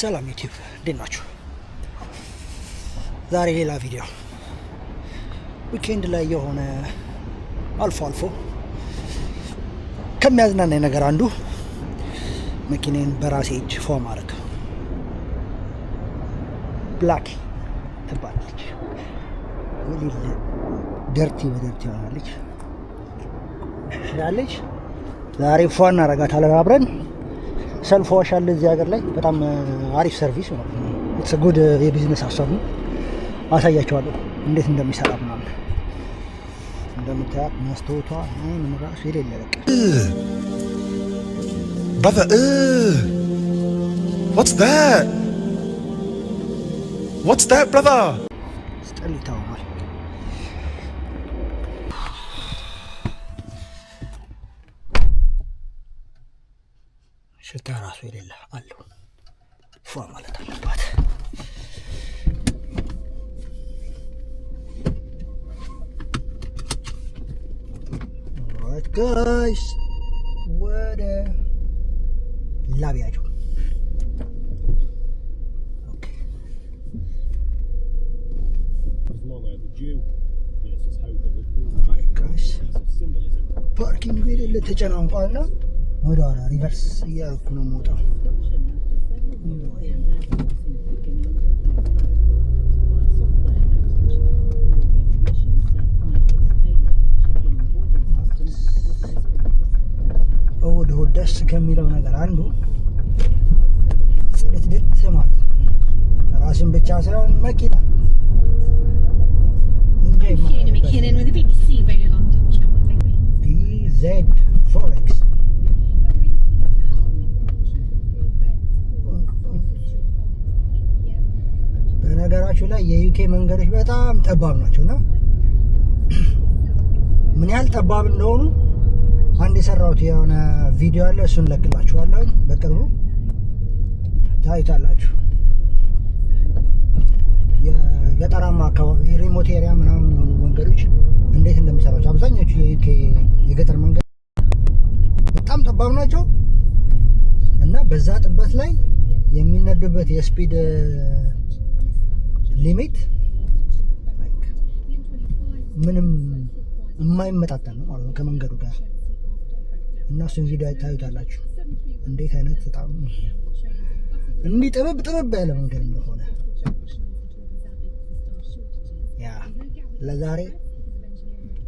ሰላም ዩቲዩብ እንዴት ናችሁ? ዛሬ ሌላ ቪዲዮ ዊኬንድ ላይ የሆነ አልፎ አልፎ ከሚያዝናናኝ ነገር አንዱ መኪናዬን በራሴ እጅ ፎ ማድረግ። ብላክ ትባላለች። ወሊል ደርቲ በደርቲ ሆናለች ያለች። ዛሬ ፎ እናረጋታለን አብረን። ሰልፍ ዋሽ አለ እዚህ ሀገር ላይ በጣም አሪፍ ሰርቪስ ነው። ኢትስ ጉድ የቢዝነስ ሀሳብ ነው። አሳያቸዋለሁ እንዴት እንደሚሰራ ምናምን። እንደምታያት መስታወቷ ምን ራሱ የሌለ በቃ brother what's that brother ስጠልታው ነው። ሽታ ራሱ የሌለ አለው። ፏ ማለት አለባት። ኦልራይት ጋይስ ወደ ላቢያቸው ፓርኪንግ የሌለ ተጨናንቋልና ወደ ኋላ ሪቨርስ እያደረኩ ነው የምወጣው። እሑድ እሑድ ደስ ከሚለው ነገር አንዱ ጽድት ማለት ነው። ራስን ብቻ ሳይሆን መኪና ቢዜድ ፎሬክስ በነገራችሁ ላይ የዩኬ መንገዶች በጣም ጠባብ ናቸው እና ምን ያህል ጠባብ እንደሆኑ አንድ የሰራሁት የሆነ ቪዲዮ አለ። እሱን ለቅላችኋለሁ በቅርቡ ታዩታላችሁ። የገጠራማ አካባቢ ሪሞት ኤሪያ ምናምን የሆኑ መንገዶች እንዴት እንደሚሰራቸው። አብዛኞቹ የዩኬ የገጠር መንገድ በጣም ጠባብ ናቸው እና በዛ ጥበት ላይ የሚነዱበት የስፒድ ሊሚት ምንም የማይመጣጠን ነው ማለት ነው ከመንገዱ ጋር እና እሱን ቪዲዮ ታዩታላችሁ እንዴት አይነት በጣም እንዲህ ጥበብ ያለ መንገድ እንደሆነ። ያ ለዛሬ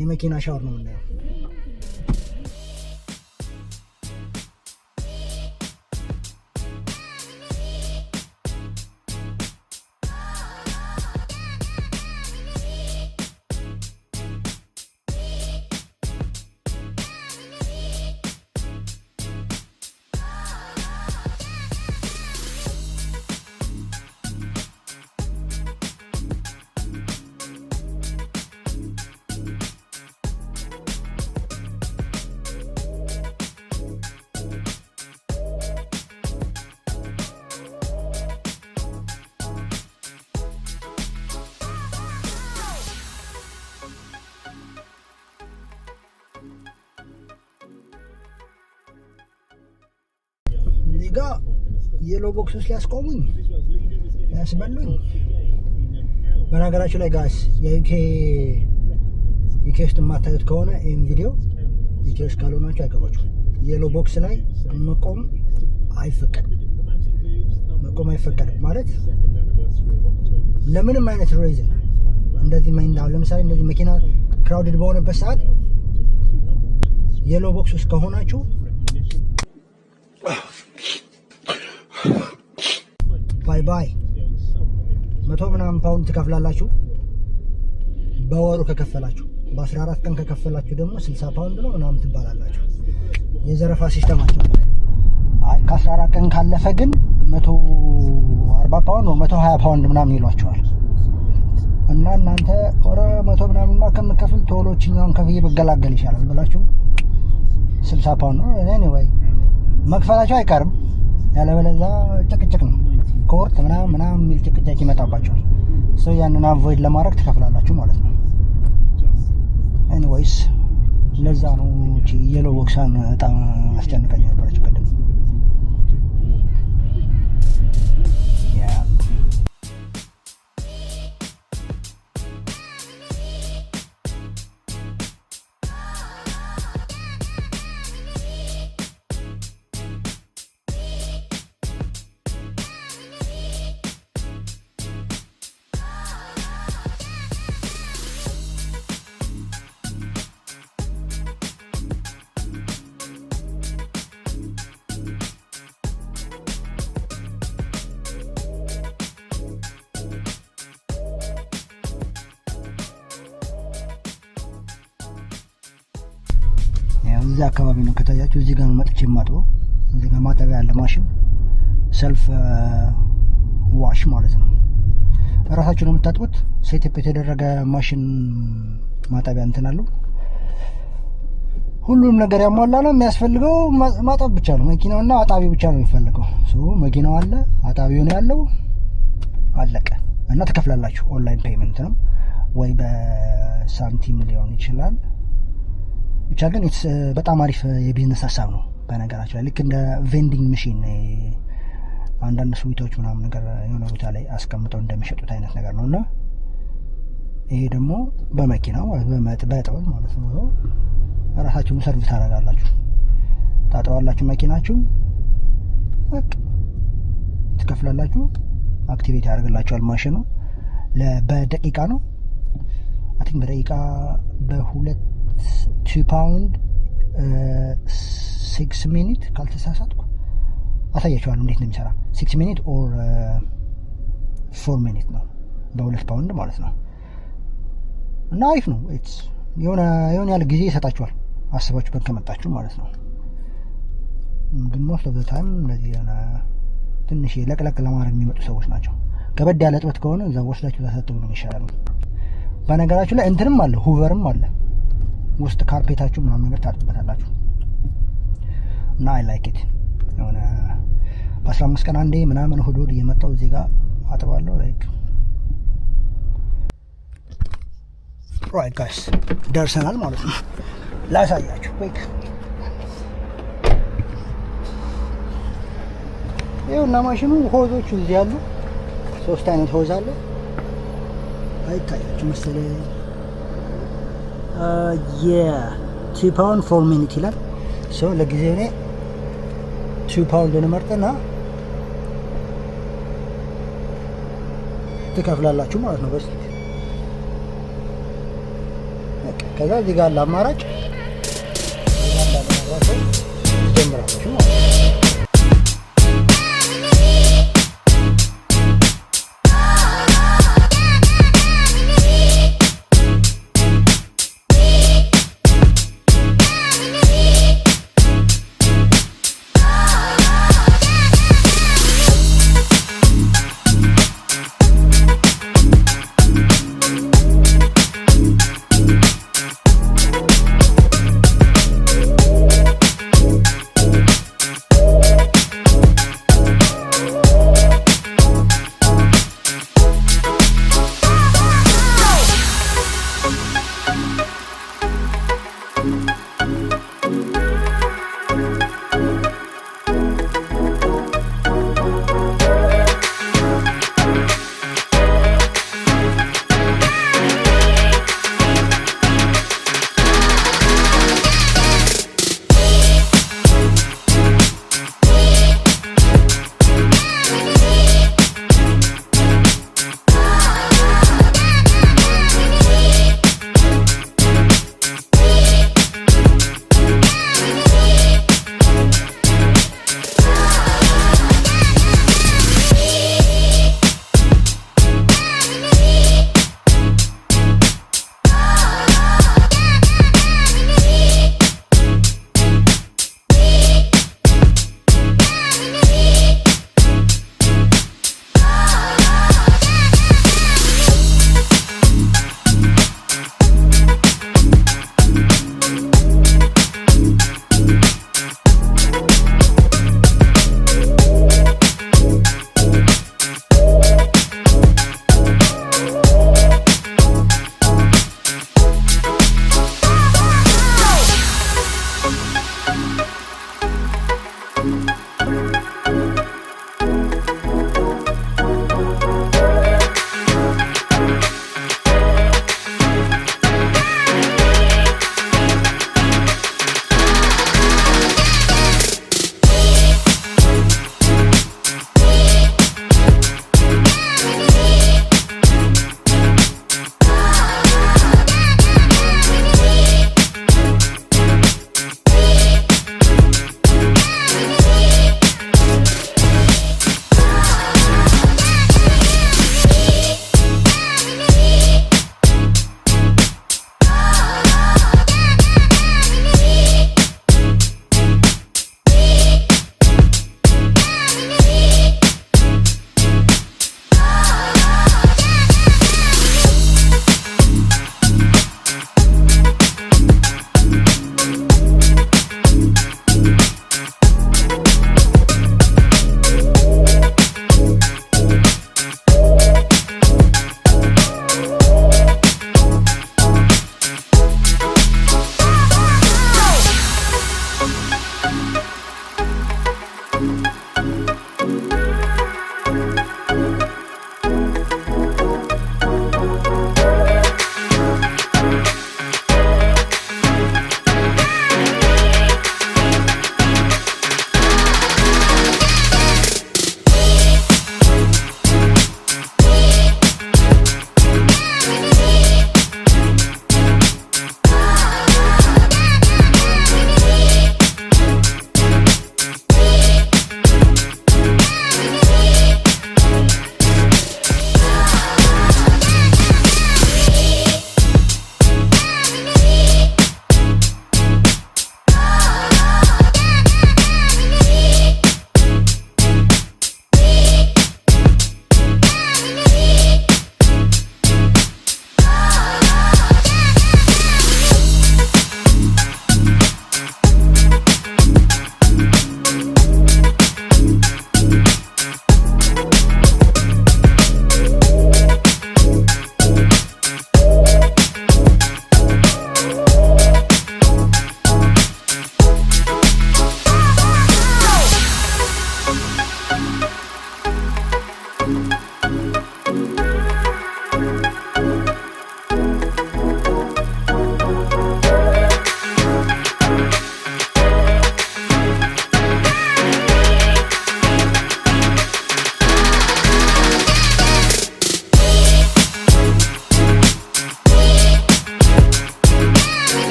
የመኪና ሻወር ነው የምናየው። ጋ የሎ ቦክስ ውስጥ ሊያስቆሙኝ ያስበሉኝ። በነገራችሁ ላይ ጋይስ የዩኬ ውስጥ የማታዩት ከሆነ ይህን ቪዲዮ ዩኬ ውስጥ ካልሆናችሁ አይገባችሁም። የሎ ቦክስ ላይ መቆም አይፈቀድም ማለት ለምንም አይነት ሪዝን እንደዚህ ለምሳሌ እንደዚህ መኪና ክራውድድ በሆነበት ሰዓት የሎ ቦክስ ውስጥ ከሆናችሁ ባይ 100 ምናምን ፓውንድ ትከፍላላችሁ በወሩ ከከፈላችሁ። በ14 ቀን ከከፈላችሁ ደግሞ 60 ፓውንድ ነው ምናምን ትባላላችሁ። የዘረፋ ሲስተማቸው። ከ14 ቀን ካለፈ ግን 140 ፓውንድ ነው 120 ፓውንድ ምናምን ይሏቸዋል። እና እናንተ ወረ 100 ምናምንማ ከምከፍል ቶሎችኛውን ከፍዬ በገላገል ይሻላል ብላችሁ 60 ፓውንድ ነው ኤኒዌይ መክፈላቸው አይቀርም። ያለበለዚያ ጭቅጭቅ ነው ኮርት ምናምን የሚል ጭቅጭቅ ይመጣባቸዋል። ሰው ያንን አቮይድ ለማድረግ ትከፍላላችሁ ማለት ነው። ኤኒዌይስ ለዛ ነው እቺ የሎ ቦክሳን በጣም አስጨንቀኝ ነበረች ቀደም። እዚህ አካባቢ ነው ከታያችሁ። እዚህ ጋር መጥቼ የማጥበው። እዚህ ጋር ማጠቢያ ያለ ማሽን ሰልፍ ዋሽ ማለት ነው። ራሳችሁ ነው የምታጥቡት። ሴትፕ የተደረገ ማሽን ማጠቢያ እንትን አለው። ሁሉም ነገር ያሟላ ነው። የሚያስፈልገው ማጠብ ብቻ ነው። መኪናውና አጣቢ ብቻ ነው የሚፈልገው። መኪናው አለ፣ አጣቢው ነው ያለው፣ አለቀ። እና ትከፍላላችሁ። ኦንላይን ፔመንት ነው ወይ በሳንቲም ሊሆን ይችላል። ብቻ ግን በጣም አሪፍ የቢዝነስ ሀሳብ ነው። በነገራችን ላይ ልክ እንደ ቬንዲንግ መሽን አንዳንድ ስዊቶች ምናምን ነገር የሆነ ቦታ ላይ አስቀምጠው እንደሚሸጡት አይነት ነገር ነው። እና ይሄ ደግሞ በመኪናው በጥበብ ማለት ነው። ራሳችሁን ሰርቪስ ታደርጋላችሁ፣ ታጠዋላችሁ መኪናችሁን፣ በቃ ትከፍላላችሁ። አክቲቬት ያደርግላችኋል ማሽኑ። በደቂቃ ነው አይ ቲንክ በደቂቃ በ2 ፓውንድ 6 ሚኒት ካልተሳሳትኩ አሳያችኋለሁ እንዴት ነው የሚሰራ። 6 ሚኒት ኦር 4 ሚኒት ነው በ2 ፓውንድ ማለት ነው። እና አሪፍ ነው። የሆነ ያህል ጊዜ ይሰጣችኋል አስባችሁበት ከመጣችሁ ማለት ነው። ግን ሞስት ኦፍ ዘ ታይም እንደዚህ የሆነ ትንሽ ለቅለቅ ለማድረግ የሚመጡ ሰዎች ናቸው። ከበድ ያለ እጥበት ከሆነ እዛ ወስዳችሁ ተሰጥቶ ነው ይሻላል። በነገራችሁ ላይ እንትንም አለ፣ ሁቨርም አለ። ውስጥ ካርፔታችሁ ምናምን ነገር ታጥበታላችሁ። እና አይ ላይክ ኢት። የሆነ በ15 ቀን አንዴ ምናምን እሑድ እየመጣው እዚህ ጋር አጥባለሁ። ላይክ ራይት ጋይስ ደርሰናል ማለት ነው። ላሳያችሁ ቁይክ ይኸውና ማሽኑ ሆዞቹ እዚህ ያሉ 3 አይነት ሆዝ አለ። አይታያችሁ መሰለኝ። 2 ፓውንድ 4 ሚኒት ይላል። ለጊዜው እኔ 2 ፓውንድ እንመርጥና ትከፍላላችሁ ማለት ነው በስልክ። ከዛ እዚህ ጋር ለአማራጭ ጀምራላችሁ ማለት ነው።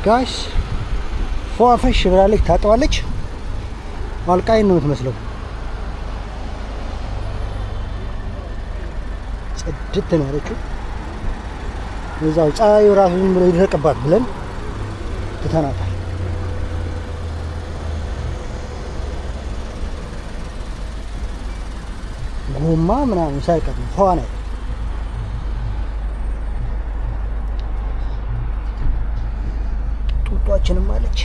ጋይስ ፏፈሽ ብላለች፣ ታጠዋለች። አልቃይን ነው የምትመስለው። ጽድት ነው ያለችው። እዛው ፀሐዩ ራሱ ዝም ብሎ ይደርቅባት ብለን ትተናታል። ጎማ ምናምን ሳይቀር ነው ፏ ነው። ጡጧችንም አለች።